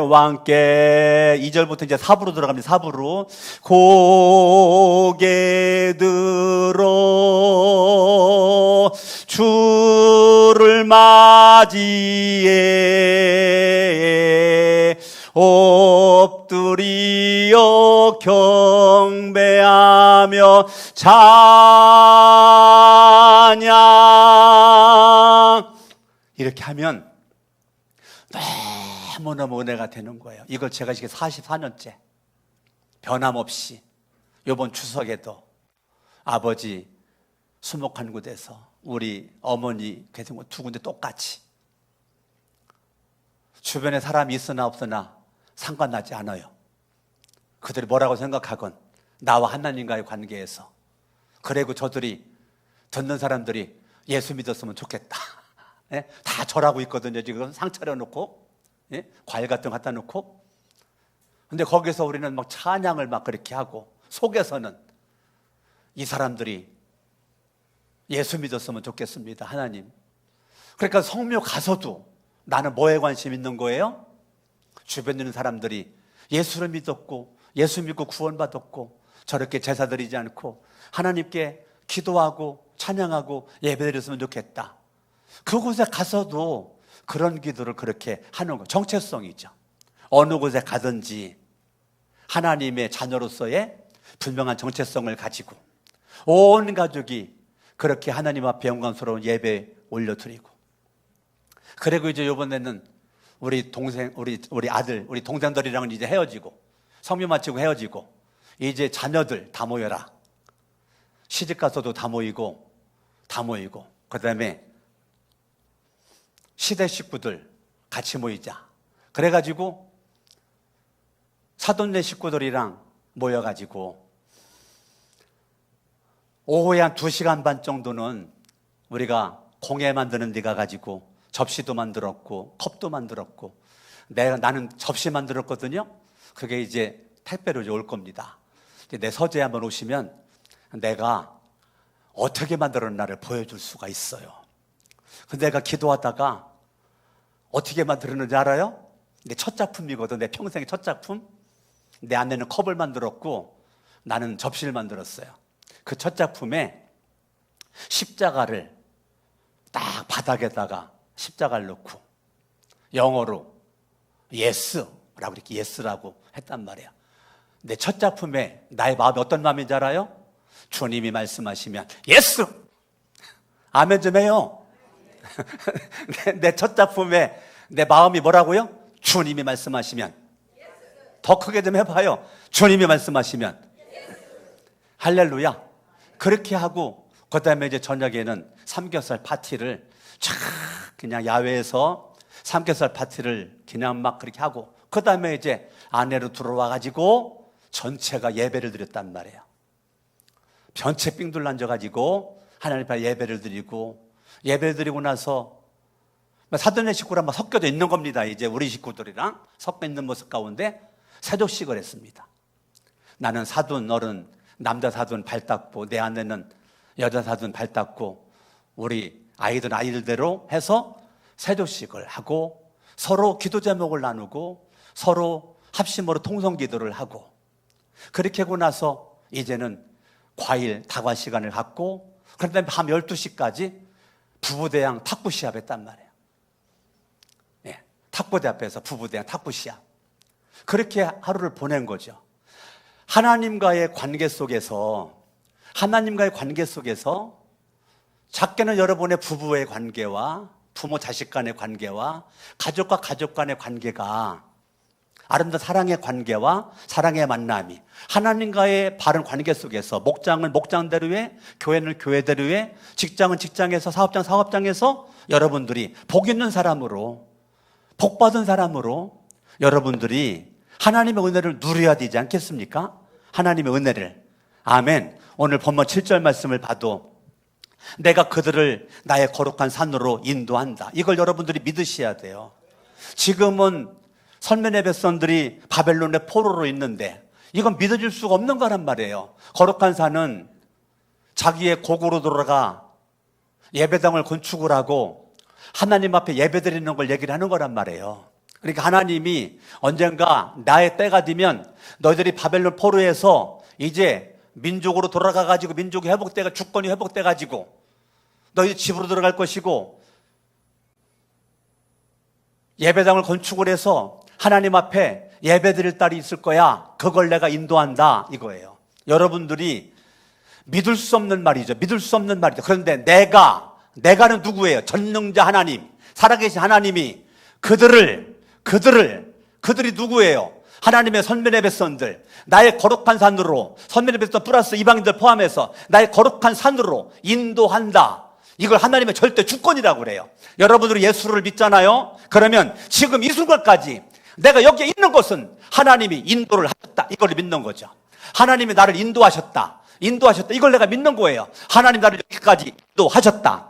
왕께 2절부터 이제 4부로 들어갑니다. 4부로 고개 들어 주를 맞이해 엎드리어 경배하며 찬양 이렇게 하면 너무너무 은혜가 되는 거예요. 이걸 제가 지금 44년째 변함없이 이번 추석에도 아버지 수목한 곳에서 우리 어머니 계신 곳 두 군데 똑같이 주변에 사람이 있으나 없으나 상관나지 않아요. 그들이 뭐라고 생각하건 나와 하나님과의 관계에서 그리고 저들이 듣는 사람들이 예수 믿었으면 좋겠다. 예? 다 절하고 있거든요. 지금 상 차려놓고 예? 과일 같은 거 갖다 놓고 근데 거기서 우리는 막 찬양을 막 그렇게 하고 속에서는 이 사람들이 예수 믿었으면 좋겠습니다. 하나님. 그러니까 성묘 가서도 나는 뭐에 관심 있는 거예요? 주변에 있는 사람들이 예수를 믿었고 예수 믿고 구원받았고 저렇게 제사 드리지 않고 하나님께 기도하고 찬양하고 예배드렸으면 좋겠다. 그곳에 가서도 그런 기도를 그렇게 하는 거 정체성이죠. 어느 곳에 가든지 하나님의 자녀로서의 분명한 정체성을 가지고 온 가족이 그렇게 하나님 앞에 영광스러운 예배 올려드리고 그리고 이제 이번에는 우리 동생, 우리 아들, 우리 동생들이랑은 이제 헤어지고, 성묘 마치고 헤어지고, 이제 자녀들 다 모여라. 시집 가서도 다 모이고, 그 다음에 시대 식구들 같이 모이자. 그래가지고 사돈네 식구들이랑 모여가지고 오후에 한 2시간 반 정도는 우리가 공예 만드는 데 가가지고 접시도 만들었고 컵도 만들었고, 나는 접시 만들었거든요. 그게 이제 택배로 이제 올 겁니다. 내 서재에 한번 오시면 내가 어떻게 만들었나를 보여줄 수가 있어요. 근데 내가 기도하다가 어떻게 만들었는지 알아요? 내 첫 작품이거든. 내 평생의 첫 작품. 내 아내는 컵을 만들었고 나는 접시를 만들었어요. 그 첫 작품에 십자가를 딱 바닥에다가 십자가를 넣고 영어로 예스라고 이렇게 예스라고 했단 말이야. 내 첫 작품에 나의 마음이 어떤 마음인지 알아요? 주님이 말씀하시면 예스! 아멘 좀 해요. 내 첫 작품에 내 마음이 뭐라고요? 주님이 말씀하시면. 더 크게 좀 해봐요. 주님이 말씀하시면. 할렐루야. 그렇게 하고 그 다음에 이제 저녁에는 삼겹살 파티를 쫙 그냥 야외에서 삼겹살 파티를 그냥 막 그렇게 하고, 그 다음에 이제 아내로 들어와가지고 전체가 예배를 드렸단 말이에요. 변채 삥둘 앉아가지고 하나님 앞에 예배를 드리고, 예배를 드리고 나서 사돈네 식구랑 막 섞여져 있는 겁니다. 이제 우리 식구들이랑 섞여 있는 모습 가운데 세족식을 했습니다. 나는 사돈 어른, 남자 사돈 발 닦고, 내 아내는 여자 사돈 발 닦고, 우리 아이들대로 해서 세족식을 하고 서로 기도 제목을 나누고 서로 합심으로 통성 기도를 하고, 그렇게 하고 나서 이제는 과일 다과 시간을 갖고, 그다음에 밤 12시까지 부부대항 탁구 시합 했단 말이에요. 네, 탁구대 앞에서 부부대항 탁구 시합. 그렇게 하루를 보낸 거죠. 하나님과의 관계 속에서 작게는 여러분의 부부의 관계와 부모 자식 간의 관계와 가족과 가족 간의 관계가 아름다운 사랑의 관계와 사랑의 만남이 하나님과의 바른 관계 속에서, 목장은 목장대로에, 교회는 교회대로에, 직장은 직장에서, 사업장 사업장에서 여러분들이 복 있는 사람으로, 복 받은 사람으로 여러분들이 하나님의 은혜를 누려야 되지 않겠습니까? 하나님의 은혜를. 아멘. 오늘 본문 7절 말씀을 봐도 내가 그들을 나의 거룩한 산으로 인도한다. 이걸 여러분들이 믿으셔야 돼요. 지금은 선면의 백성들이 바벨론의 포로로 있는데 이건 믿어질 수가 없는 거란 말이에요. 거룩한 산은 자기의 고국으로 돌아가 예배당을 건축을 하고 하나님 앞에 예배드리는 걸 얘기를 하는 거란 말이에요. 그러니까 하나님이 언젠가 나의 때가 되면 너희들이 바벨론 포로에서 이제 민족으로 돌아가가지고 민족이 회복돼가 주권이 회복돼가지고 너희 집으로 들어갈 것이고 예배당을 건축을 해서 하나님 앞에 예배드릴 딸이 있을 거야. 그걸 내가 인도한다 이거예요. 여러분들이 믿을 수 없는 말이죠. 믿을 수 없는 말이죠. 그런데 내가는 누구예요? 전능자 하나님, 살아계신 하나님이 그들이 누구예요? 하나님의 선민의 백성들, 나의 거룩한 산으로, 선민의 백성 플러스 이방인들 포함해서 나의 거룩한 산으로 인도한다. 이걸 하나님의 절대 주권이라고 그래요. 여러분들이 예수를 믿잖아요. 그러면 지금 이 순간까지 내가 여기에 있는 것은 하나님이 인도를 하셨다. 이걸 믿는 거죠. 하나님이 나를 인도하셨다. 이걸 내가 믿는 거예요. 하나님 나를 여기까지 인도하셨다.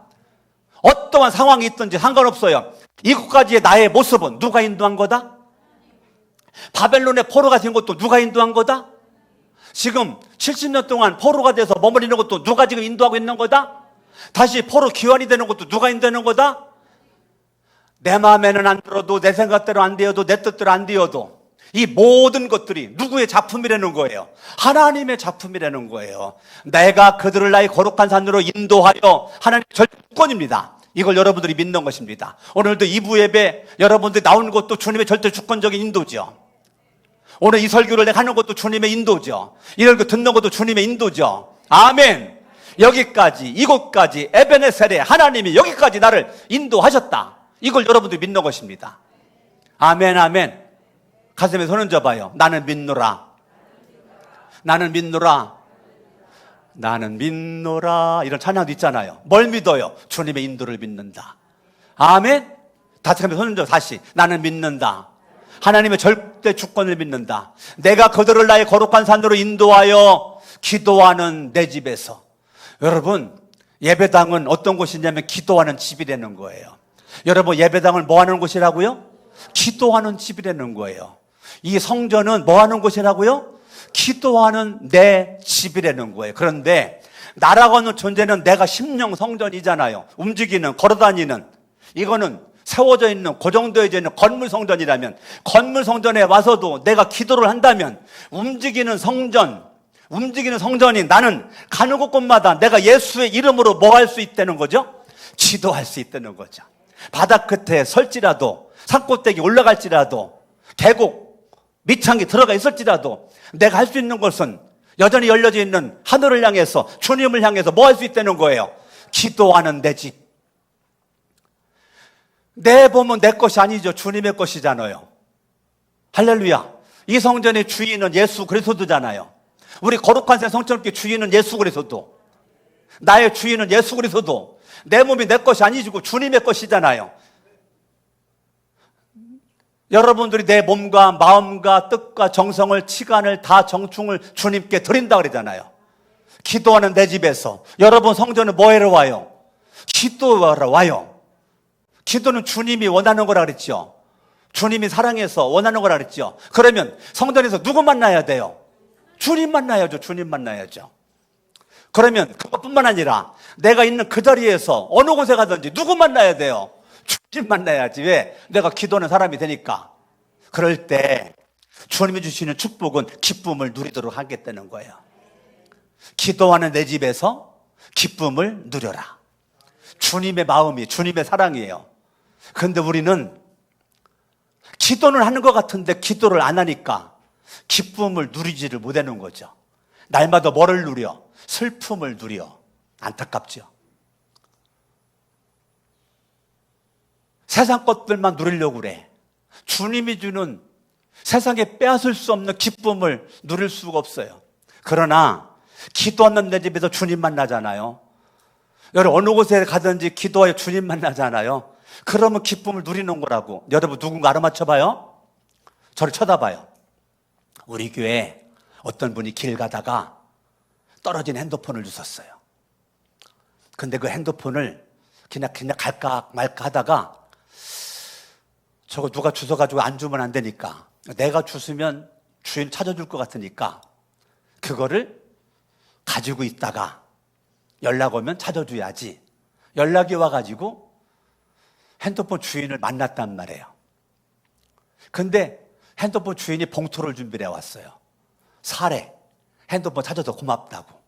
어떠한 상황이 있든지 상관없어요. 이곳까지의 나의 모습은 누가 인도한 거다? 바벨론의 포로가 된 것도 누가 인도한 거다? 지금 70년 동안 포로가 돼서 머무르는 것도 누가 지금 인도하고 있는 거다? 다시 포로 귀환이 되는 것도 누가 인도하는 거다? 내 마음에는 안 들어도, 내 생각대로 안 되어도, 내 뜻대로 안 되어도 이 모든 것들이 누구의 작품이라는 거예요? 하나님의 작품이라는 거예요. 내가 그들을 나의 거룩한 산으로 인도하여 하나님의 절대주권입니다. 이걸 여러분들이 믿는 것입니다. 오늘도 2부 예배 여러분들이 나오는 것도 주님의 절대 주권적인 인도죠. 오늘 이 설교를 내가 하는 것도 주님의 인도죠. 이런 거 듣는 것도 주님의 인도죠. 아멘. 여기까지, 이곳까지 에베네셀에 하나님이 여기까지 나를 인도하셨다. 이걸 여러분들이 믿는 것입니다. 아멘, 아멘. 가슴에 손 얹어봐요. 나는 믿노라. 나는 믿노라. 나는 믿노라. 이런 찬양도 있잖아요. 뭘 믿어요? 주님의 인도를 믿는다. 아멘. 다시 한번 손 얹어 다시. 나는 믿는다. 하나님의 절대 주권을 믿는다. 내가 그들을 나의 거룩한 산으로 인도하여 기도하는 내 집에서. 여러분, 예배당은 어떤 곳이냐면 기도하는 집이라는 거예요. 여러분, 예배당을 뭐 하는 곳이라고요? 기도하는 집이라는 거예요. 이 성전은 뭐 하는 곳이라고요? 기도하는 내 집이라는 거예요. 그런데 나라고 하는 존재는 내가 심령 성전이잖아요. 움직이는, 걸어다니는. 이거는 세워져 있는, 고정되어져 있는 건물 성전이라면, 건물 성전에 와서도 내가 기도를 한다면 움직이는 성전이 나는 가는 곳곳마다 내가 예수의 이름으로 뭐 할 수 있다는 거죠? 기도할 수 있다는 거죠. 바닥 끝에 설지라도, 산꼭대기 올라갈지라도, 계곡 밑창에 들어가 있을지라도 내가 할 수 있는 것은 여전히 열려져 있는 하늘을 향해서, 주님을 향해서 뭐 할 수 있다는 거예요? 기도하는 내 집. 내 몸은 내 것이 아니죠. 주님의 것이잖아요. 할렐루야. 이 성전의 주인은 예수 그리스도잖아요. 우리 거룩한 새 성전의 주인은 예수 그리스도. 나의 주인은 예수 그리스도. 내 몸이 내 것이 아니고 주님의 것이잖아요. 여러분들이 내 몸과 마음과 뜻과 정성을, 시간을 다 정충을 주님께 드린다 그러잖아요. 기도하는 내 집에서. 여러분 성전은 뭐 하러 와요? 기도하러 와요. 기도는 주님이 원하는 거라 그랬죠. 주님이 사랑해서 원하는 거라 그랬죠. 그러면 성전에서 누구 만나야 돼요? 주님 만나야죠. 주님 만나야죠. 그러면 그것뿐만 아니라 내가 있는 그 자리에서 어느 곳에 가든지 누구 만나야 돼요? 주님 만나야지. 왜? 내가 기도하는 사람이 되니까. 그럴 때 주님이 주시는 축복은 기쁨을 누리도록 하겠다는 거예요. 기도하는 내 집에서 기쁨을 누려라. 주님의 마음이, 주님의 사랑이에요. 그런데 우리는 기도는 하는 것 같은데 기도를 안 하니까 기쁨을 누리지를 못하는 거죠. 날마다 뭐를 누려? 슬픔을 누려. 안타깝죠. 세상 것들만 누리려고 그래. 주님이 주는 세상에 빼앗을 수 없는 기쁨을 누릴 수가 없어요. 그러나 기도하는 내 집에서 주님 만나잖아요. 여러분 어느 곳에 가든지 기도하여 주님 만나잖아요. 그러면 기쁨을 누리는 거라고. 여러분 누군가 알아맞혀봐요. 저를 쳐다봐요. 우리 교회에 어떤 분이 길 가다가 떨어진 핸드폰을 주셨어요. 근데 그 핸드폰을 그냥 갈까 말까 하다가 저거 누가 주워가지고 안 주면 안 되니까, 내가 주스면 주인 찾아줄 것 같으니까 그거를 가지고 있다가 연락 오면 찾아줘야지. 연락이 와가지고 핸드폰 주인을 만났단 말이에요. 근데 핸드폰 주인이 봉투를 준비해 왔어요. 사례. 핸드폰 찾아서 고맙다고.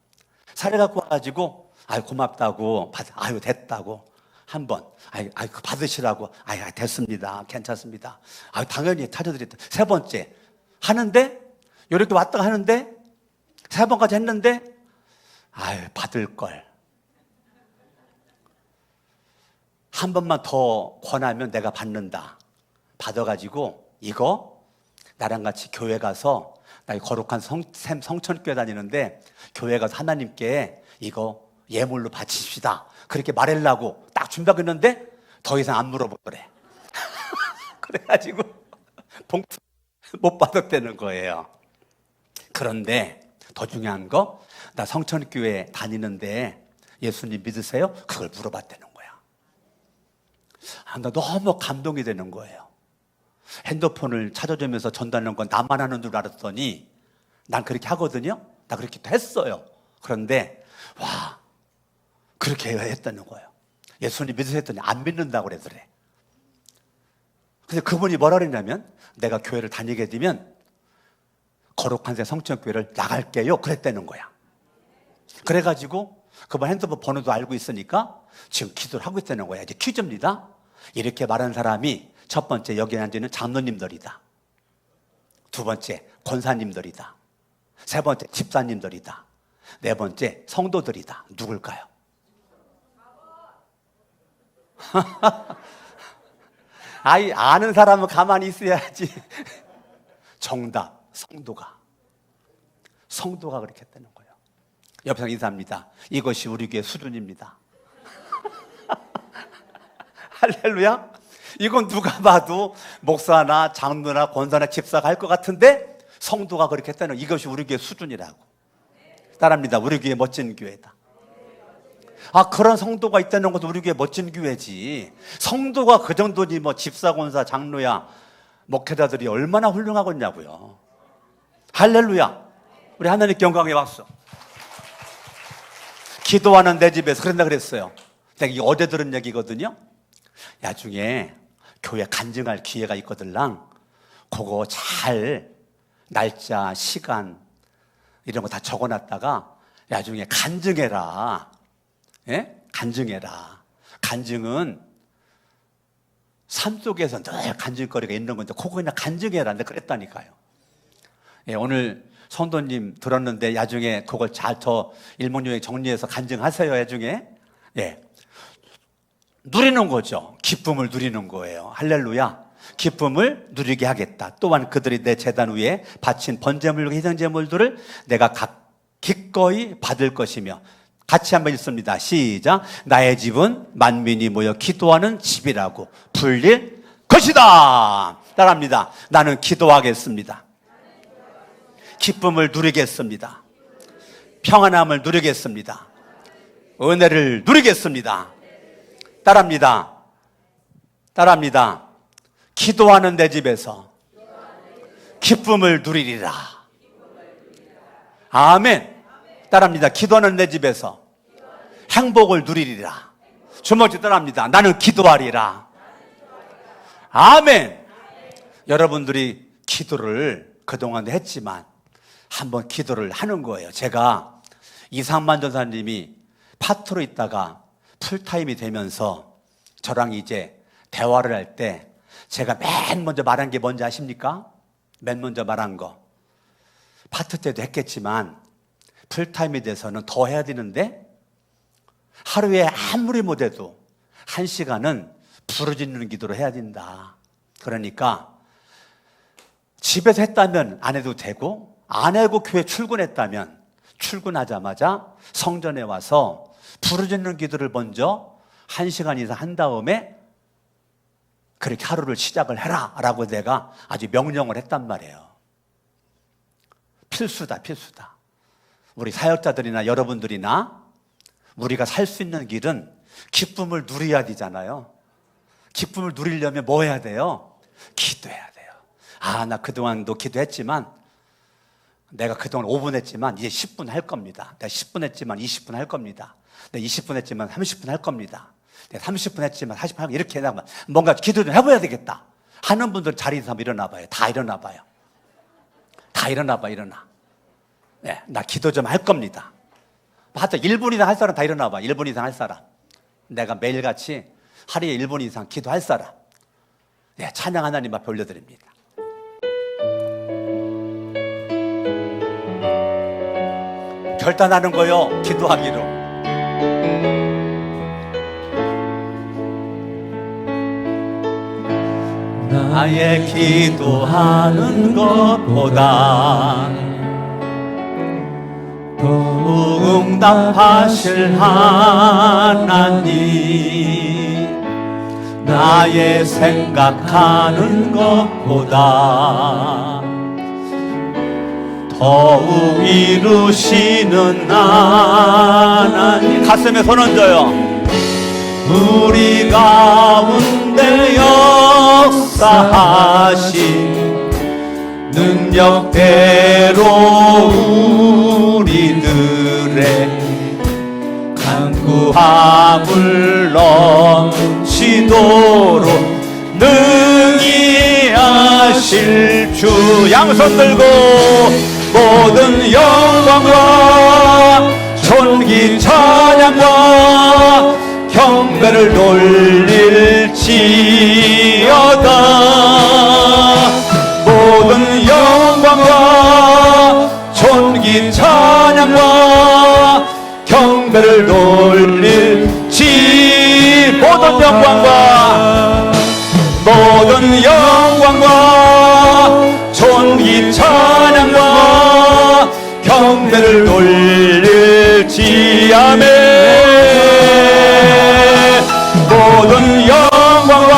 사례 갖고 와가지고, 아유, 고맙다고. 아유, 됐다고. 한 번. 아유, 그 받으시라고. 아유, 됐습니다. 괜찮습니다. 아유, 당연히 찾아드렸다. 세 번째. 하는데, 이렇게 왔다가 하는데, 세 번까지 했는데, 아유, 받을걸. 한 번만 더 권하면 내가 받는다. 받아가지고 이거 나랑 같이 교회 가서, 나 거룩한 성천교회 다니는데 교회 가서 하나님께 이거 예물로 바칩시다. 그렇게 말하려고 딱 준비하고 있는데 더 이상 안 물어보더래. 그래가지고 봉투 못 받았다는 거예요. 그런데 더 중요한 거, 나 성천교회 다니는데 예수님 믿으세요? 그걸 물어봤다는 거야. 나 너무 감동이 되는 거예요. 핸드폰을 찾아주면서 전달하는 건 나만 하는 줄 알았더니 난 그렇게 하거든요. 나 그렇게 했어요. 그런데 와, 그렇게 했다는 거예요. 예수님 믿으세요 했더니 안 믿는다고 그러더래. 근데 그분이 뭐라 그랬냐면, 내가 교회를 다니게 되면 거룩한 새 성천교회를 나갈게요 그랬다는 거야. 그래가지고 그분 핸드폰 번호도 알고 있으니까 지금 기도를 하고 있다는 거야. 이제 퀴즈입니다. 이렇게 말한 사람이 첫 번째 여기 앉아있는 장로님들이다. 두 번째 권사님들이다. 세 번째 집사님들이다. 네 번째 성도들이다. 누굴까요? 아이, 아는 사람은 가만히 있어야지. 정답, 성도가 그렇게 했다는 거예요. 옆에서 인사합니다. 이것이 우리 교회 수준입니다. 할렐루야. 이건 누가 봐도 목사나 장로나 권사나 집사가 할 것 같은데 성도가 그렇게 했다는, 이것이 우리 교회 수준이라고. 따라합니다. 우리 교회 멋진 교회다. 아, 그런 성도가 있다는 것도 우리 교회 멋진 교회지. 성도가 그 정도니 뭐 집사, 권사, 장로야, 목회자들이 얼마나 훌륭하겠냐고요. 할렐루야. 우리 하나님께 영광의 박수. 기도하는 내 집에서 그런다 그랬어요. 내가 이게 어제 들은 얘기거든요. 나중에 교회 간증할 기회가 있거들랑 그거 잘 날짜, 시간 이런 거 다 적어놨다가 나중에 간증해라. 예? 간증해라. 간증은 삶 속에서 늘 간증거리가 있는 건데 그거 그냥 간증해라. 내가 그랬다니까요. 예, 오늘 성도님 들었는데 나중에 그걸 잘 더 일목요행 정리해서 간증하세요. 나중에. 예. 누리는 거죠. 기쁨을 누리는 거예요. 할렐루야. 기쁨을 누리게 하겠다. 또한 그들이 내 제단 위에 바친 번제물과 희생제물들을 내가 기꺼이 받을 것이며, 같이 한번 읽습니다. 시작. 나의 집은 만민이 모여 기도하는 집이라고 불릴 것이다. 따라합니다. 나는 기도하겠습니다. 기쁨을 누리겠습니다. 평안함을 누리겠습니다. 은혜를 누리겠습니다. 따라합니다. 기도하는 내 집에서 기쁨을 누리리라. 아멘. 따라합니다. 기도하는 내 집에서 행복을 누리리라. 주먹지 따라합니다. 나는 기도하리라. 아멘. 여러분들이 기도를 그동안 했지만 한번 기도를 하는 거예요. 제가 이상만 전사님이 파트로 있다가 풀타임이 되면서 저랑 이제 대화를 할 때 제가 맨 먼저 말한 게 뭔지 아십니까? 맨 먼저 말한 거. 파트 때도 했겠지만 풀타임이 돼서는 더 해야 되는데 하루에 아무리 못해도 1시간은 부르짖는 기도를 해야 된다. 그러니까 집에서 했다면 안 해도 되고, 안 하고 교회 출근했다면 출근하자마자 성전에 와서 부르짖는 기도를 먼저 1시간 이상 한 다음에 그렇게 하루를 시작을 해라 라고 내가 아주 명령을 했단 말이에요. 필수다. 우리 사역자들이나 여러분들이나 우리가 살 수 있는 길은 기쁨을 누려야 되잖아요. 기쁨을 누리려면 뭐 해야 돼요? 기도해야 돼요. 아, 나 그동안도 기도했지만, 내가 그동안 5분 했지만 이제 10분 할 겁니다. 내가 10분 했지만 20분 할 겁니다. 내가 20분 했지만 30분 할 겁니다. 내가 30분 했지만 40분 할 겁니다. 이렇게 해나가면 뭔가 기도 좀 해봐야 되겠다 하는 분들 자리에서 한번 일어나 봐요. 다 일어나 봐요. 일어나. 네, 나 기도 좀 할 겁니다. 하여튼 1분 이상 할 사람 다 일어나 봐. 1분 이상 할 사람. 내가 매일같이 하루에 1분 이상 기도할 사람. 네, 찬양 하나님 앞에 올려드립니다. 결단하는 거요, 기도하기로. 나의 기도하는 것보다 더욱 응답하실 하나님, 나의 생각하는 것보다 더욱 이루시는 하나님. 가슴에 손 얹어요. 우리 가운데 역사하신 능력대로 우리들의 간구함을 넘치도록 능히 하실 주. 양손 들고 모든 영광과 존귀 찬양과 경배를 돌릴지어다. 모든 영광과 존귀 찬양과 경배를 돌릴지. 모든 영광과 찬양과 경배를 돌릴지아멘. 모든 영광과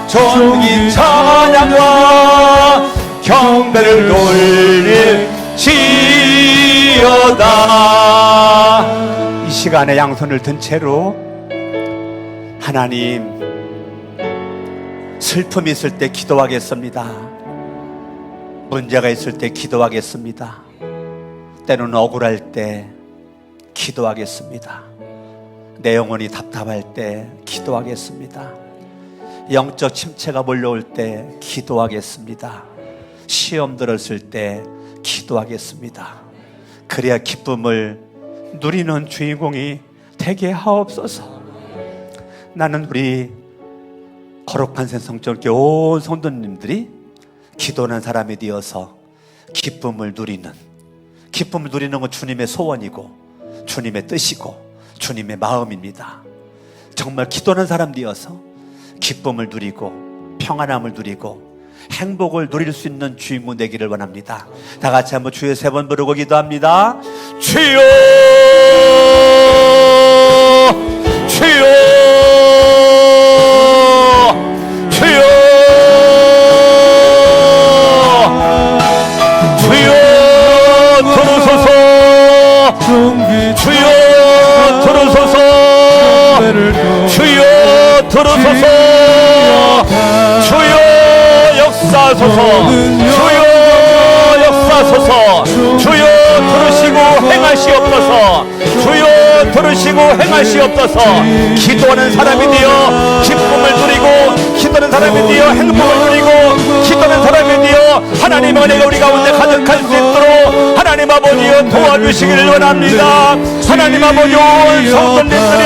존귀 찬양과 경배를 돌릴지어다. 이 시간에 양손을 든 채로 하나님, 슬픔이 있을 때 기도하겠습니다. 문제가 있을 때 기도하겠습니다. 때로는 억울할 때 기도하겠습니다. 내 영혼이 답답할 때 기도하겠습니다. 영적 침체가 몰려올 때 기도하겠습니다. 시험 들었을 때 기도하겠습니다. 그래야 기쁨을 누리는 주인공이 되게 하옵소서. 나는 우리 거룩한 생성전교회 온 성도님들이 기도하는 사람이 되어서 기쁨을 누리는 건 주님의 소원이고 주님의 뜻이고 주님의 마음입니다. 정말 기도하는 사람 되어서 기쁨을 누리고 평안함을 누리고 행복을 누릴 수 있는 주인공 되기를 원합니다. 다 같이 한번 주여 3번 부르고 기도합니다. 주여, 주여, 주여, 주여 들으소서, 주여 들으소서, 주여 들으소서, 주여 역사소서, 주여 역사소서, 주여 들으시고 행하시옵소서, 주여 들으시고 행하시옵소서. 기도하는 사람이 되어 기쁨을 누리고, 기도하는 사람이 되어 행복을 누리고, 기도하는 사람이 되어 하나님의 은혜가 우리 가운데 가득할 수 있도록 하나님 아버지여 도와주시기를 원합니다. 하나님 아버지 온 성도님들이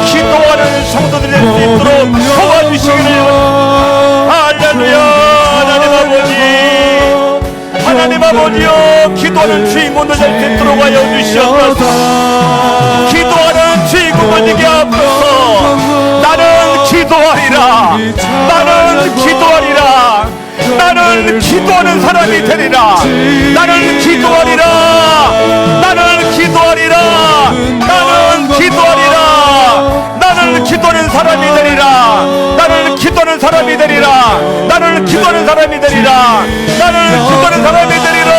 기도하는 성도들이 될 수 있도록 도와주시기를 원합니다. 할렐루야. 하나님 아버지여, 기도하는 주인공들 될 수 있도록 하여 주시옵소서. 기도하는 주인공을 되게 하옵소서. 나는 기도하리라, 나는 기도하리라, 나는 기도하는 사람이 되리라, 나는 기도하리라, 나는 기도하리라, 나는 기도하리라, 나는 기도하는 사람이 되리라, 나는 기도하는 사람이 되리라, 나는 기도하는 사람이 되리라, 나는 기도하는 사람이 되리라.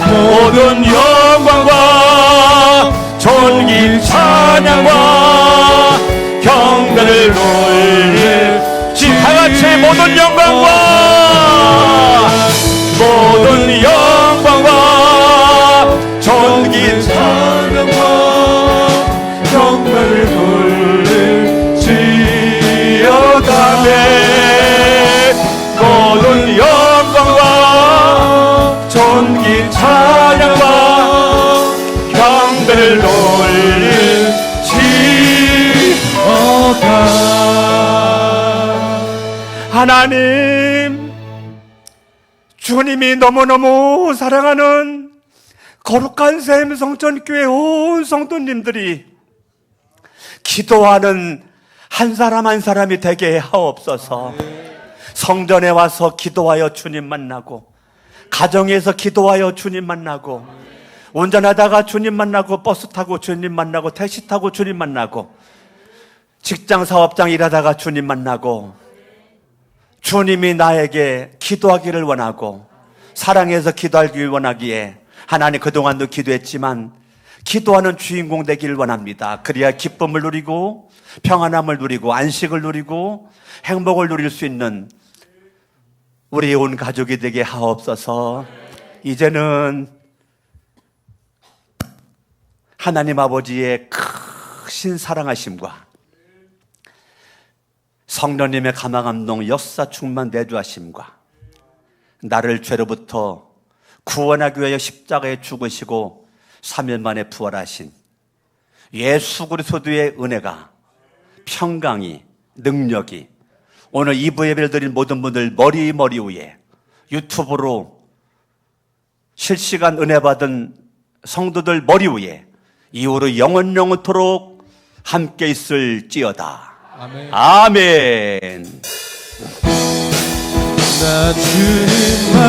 모든 영광과 존귀 찬양과 경배를 돌릴지. 다같이 모든 영광과 모든 영광과 존귀 찬양과 경배를 돌릴지어다네. 모든 영광과 존귀 찬양과 경배를 돌릴지어다. 하나님, 주님이 너무너무 사랑하는 거룩한 샘 성전교회 온 성도님들이 기도하는 한 사람 한 사람이 되게 하옵소서. 성전에 와서 기도하여 주님 만나고, 가정에서 기도하여 주님 만나고, 운전하다가 주님 만나고, 버스 타고 주님 만나고, 택시 타고 주님 만나고, 직장 사업장 일하다가 주님 만나고, 주님이 나에게 기도하기를 원하고 사랑해서 기도하기를 원하기에 하나님, 그동안도 기도했지만 기도하는 주인공 되기를 원합니다. 그래야 기쁨을 누리고 평안함을 누리고 안식을 누리고 행복을 누릴 수 있는 우리 온 가족이 되게 하옵소서. 이제는 하나님 아버지의 크신 사랑하심과 성령님의 감화감동 역사 충만 내주하심과 나를 죄로부터 구원하기 위하여 십자가에 죽으시고 3일 만에 부활하신 예수 그리스도의 은혜가, 평강이, 능력이 오늘 2부 예배를 드린 모든 분들 머리 위에 유튜브로 실시간 은혜 받은 성도들 머리 위에 이후로 영원토록 함께 있을지어다. 아멘. 아멘. 나 주님